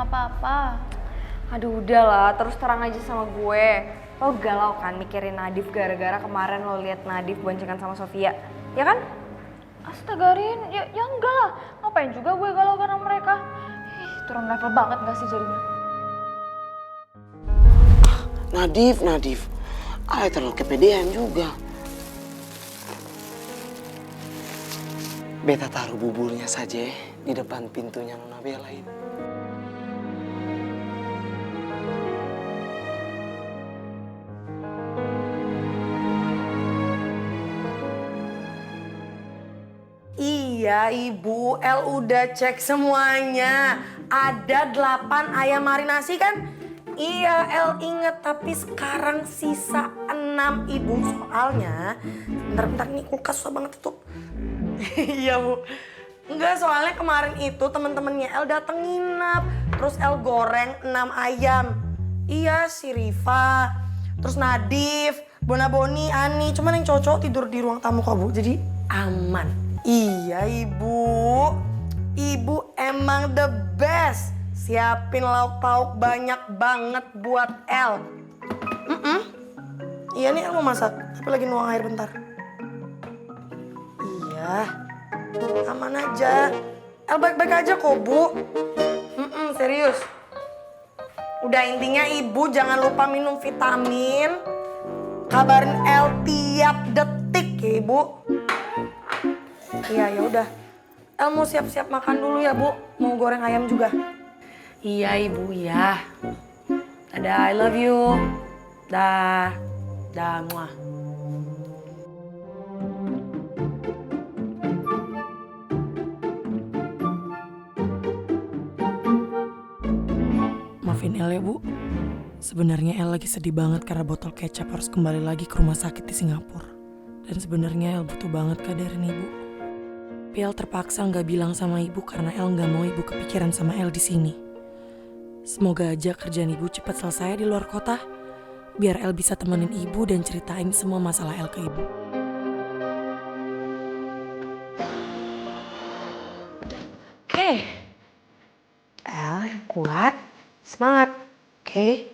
apa-apa. Aduh udahlah, terus terang aja sama gue. Lo galau kan mikirin Nadif gara-gara kemarin lo liat Nadif boncengan sama Sofia, ya kan? Astaga Rin, ya enggak lah. Ngapain juga gue galau karena mereka? Turun level banget gak sih jadinya? Nadif. Ale terlalu kepedean juga. Beta taruh buburnya saja di depan pintunya Nona Bella ini. Iya Ibu, El udah cek semuanya. Ada 8 ayam marinasi kan? Iya El inget, tapi sekarang sisa 6 Ibu. Soalnya, bentar nih kulkas susah banget tutup. Iya Bu. Enggak, soalnya kemarin itu temen-temennya El dateng nginep. Terus El goreng 6 ayam. Iya si Riva, terus Nadif, Bona-Boni, Ani. Cuman yang cocok tidur di ruang tamu kok Bu, jadi aman. Iya Ibu, Ibu emang the best. Siapin lauk pauk banyak banget buat El. Iya nih El mau masak, tapi lagi nuang air bentar. Iya, aman aja. El baik-baik aja kok Bu. Serius. Udah intinya Ibu jangan lupa minum vitamin. Kabarin El tiap detik ya Ibu. Iya ya udah. El mau siap-siap makan dulu ya Bu. Mau goreng ayam juga. Iya Ibu ya. Dadah, I love you. Dah. Dah muah. Maafin El ya Bu. Sebenarnya El lagi sedih banget karena botol kecap harus kembali lagi ke rumah sakit di Singapura. Dan sebenarnya El butuh banget kabarin Ibu. Tapi El terpaksa nggak bilang sama Ibu karena El nggak mau Ibu kepikiran sama El di sini. Semoga aja kerjaan Ibu cepat selesai di luar kota, biar El bisa temenin Ibu dan ceritain semua masalah El ke Ibu. Oke. El yang kuat, semangat. Oke.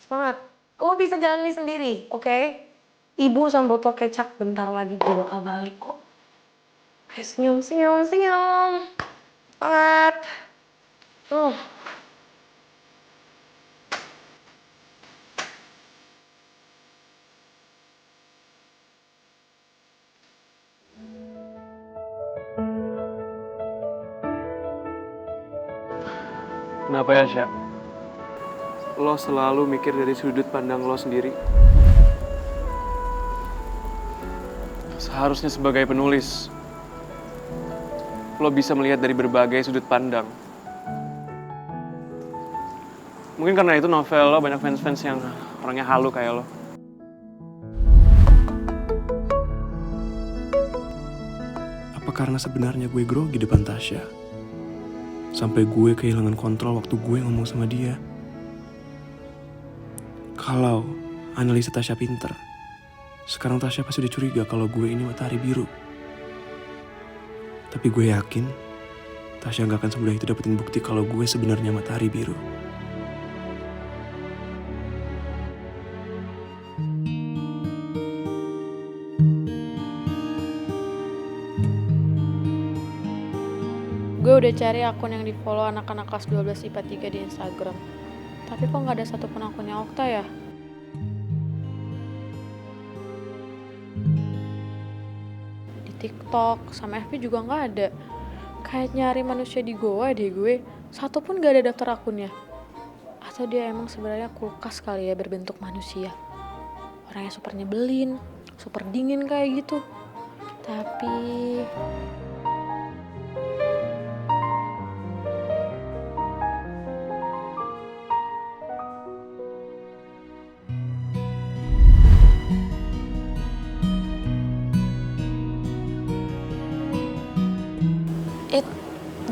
Semangat. Lo bisa jalanin sendiri, oke? Ibu sama botol kecap bentar lagi gue bakal balik kok. Oke, senyum. Semangat. Tuh. Kenapa ya, Sya? Lo selalu mikir dari sudut pandang lo sendiri. Seharusnya sebagai penulis, lo bisa melihat dari berbagai sudut pandang. Mungkin karena itu novel lo banyak fans-fans yang orangnya halu kayak lo. Apa karena sebenarnya gue grogi depan Tasya? Sampai gue kehilangan kontrol waktu gue ngomong sama dia. Kalau analisa Tasya pinter, sekarang Tasya pasti udah curiga kalau gue ini matahari biru. Tapi gue yakin Tasya gak akan semudah itu dapetin bukti kalau gue sebenarnya matahari biru. Gue udah cari akun yang di-follow anak-anak kelas 12 IPA 3 di Instagram. Tapi kok gak ada satupun akunnya Okta ya? Di TikTok sama FB juga gak ada. Kayak nyari manusia di Goa deh gue. Satupun gak ada daftar akunnya. Atau dia emang sebenarnya kulkas kali ya berbentuk manusia. Orangnya super nyebelin, super dingin kayak gitu. Tapi...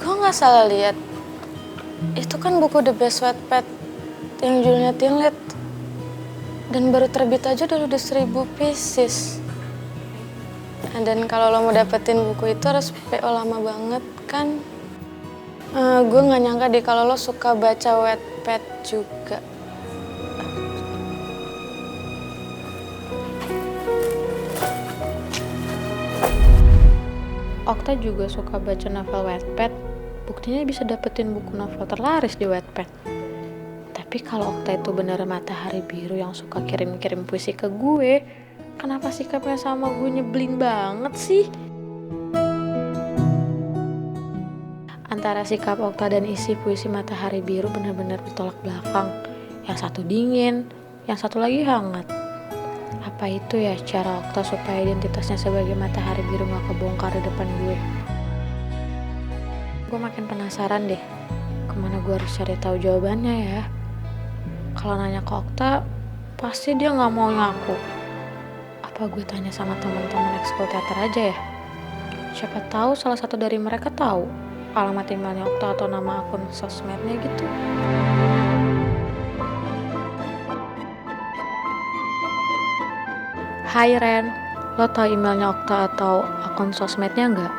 gue gak salah lihat. Itu kan buku The Best Wattpad yang judulnya Teen Lit. Dan baru terbit aja udah 1.000 pieces. Dan kalau lo mau dapetin buku itu harus PO lama banget kan. Gue nggak nyangka deh kalau lo suka baca Wattpad juga. Okta juga suka baca novel Wattpad. Buktinya bisa dapetin buku novel terlaris di Wattpad. Tapi kalau Okta itu bener matahari biru yang suka kirim-kirim puisi ke gue, kenapa sikapnya sama gue nyebelin banget sih? Antara sikap Okta dan isi puisi matahari biru benar-benar bertolak belakang. Yang satu dingin, yang satu lagi hangat. Apa itu ya cara Okta supaya identitasnya sebagai matahari biru gak kebongkar di depan gue? Gue makin penasaran deh, kemana gue harus cari tahu jawabannya ya. Kalau nanya ke Okta, pasti dia gak mau ngaku. Apa gue tanya sama teman-teman ekskul teater aja ya? Siapa tahu salah satu dari mereka tahu alamat emailnya Okta atau nama akun sosmednya gitu. Hai Ren, lo tau emailnya Okta atau akun sosmednya nggak?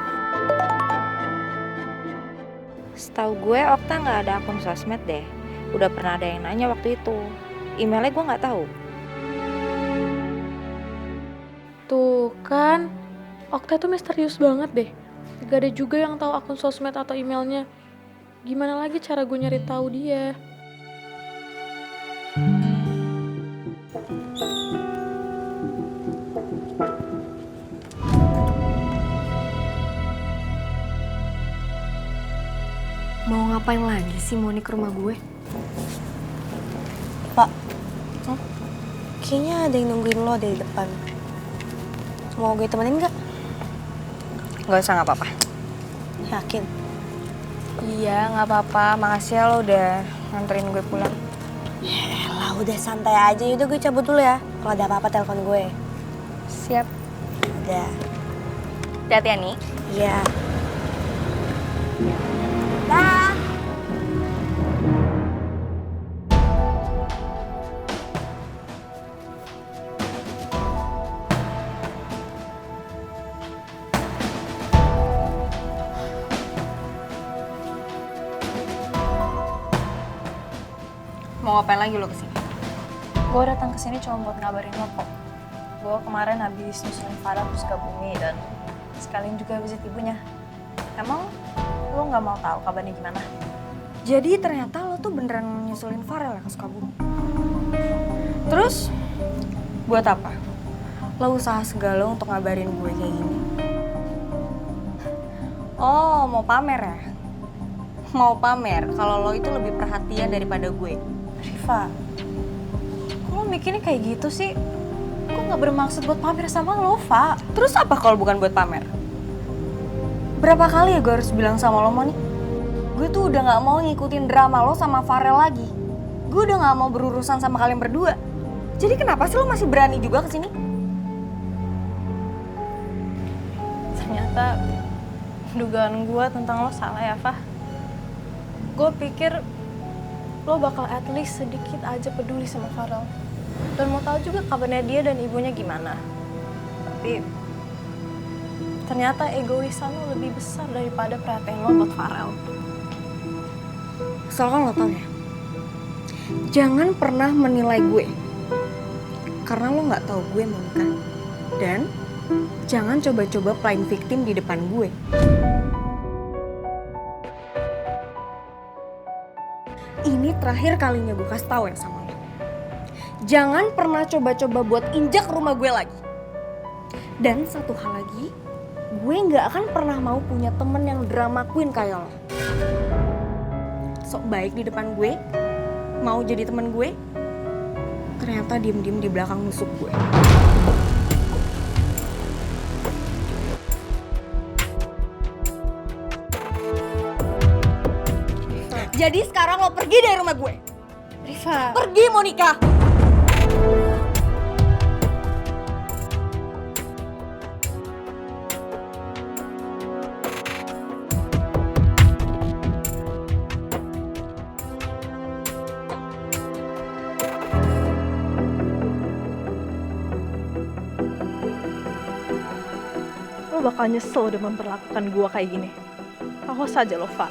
Setahu gue Okta nggak ada akun sosmed deh. Udah pernah ada yang nanya waktu itu. Emailnya gue nggak tahu. Tuh kan, Okta itu misterius banget deh. Gak ada juga yang tahu akun sosmed atau emailnya. Gimana lagi cara gue nyari tahu dia? Mau ngapain lagi sih Moni ke rumah gue? Pak, kayaknya ada yang nungguin lo dari depan. Mau gue temenin nggak? Gak usah, nggak apa-apa. Yakin? Iya, nggak apa-apa. Makasih ya lo udah nganterin gue pulang. Yaelah, udah santai aja. Yaudah gue cabut dulu ya. Kalau ada apa-apa telepon gue. Siap. Udah. Hati-hati ya, Nih. Iya. Dah. Mau ngapain lagi lo kesini? Gue datang kesini cuma buat ngabarin lo kok. Gue kemarin habis nyusulin Farah ke Sukabumi dan sekalian juga visit ibunya. Emang lo nggak mau tahu kabarnya gimana? Jadi ternyata lo tuh beneran nyusulin Farel ya ke Sukabumi. Terus buat apa? Lo usaha segala untuk ngabarin gue kayak gini. Oh, mau pamer ya? Mau pamer kalau lo itu lebih perhatian daripada gue. Riva, kok lo mikirnya kayak gitu sih? Gue gak bermaksud buat pamer sama lo, Fa. Terus apa kalau bukan buat pamer? Berapa kali ya gue harus bilang sama lo, Moni? Gue tuh udah gak mau ngikutin drama lo sama Farel lagi. Gue udah gak mau berurusan sama kalian berdua. Jadi kenapa sih lo masih berani juga kesini? Ternyata dugaan gue tentang lo salah ya, Fah. Gue pikir lo bakal at least sedikit aja peduli sama Farel. Dan mau tahu juga kabarnya dia dan ibunya gimana. Tapi ternyata egoisan lo lebih besar daripada perhatian lo buat Farel. Soalnya lo tau ya, jangan pernah menilai gue. Karena lo gak tahu gue Monica. Dan jangan coba-coba playing victim di depan gue. Ini terakhir kalinya gue kasih tahu ya sama lo. Jangan pernah coba-coba buat injak rumah gue lagi. Dan satu hal lagi, gue gak akan pernah mau punya temen yang drama queen kayak lo. Sok baik di depan gue, mau jadi temen gue, ternyata diem-diem di belakang nusuk gue. Jadi sekarang lo pergi dari rumah gue. Riva. Pergi, Monica. Lo bakal nyesel udah memperlakukan gue kayak gini. Awas aja lo, Fa.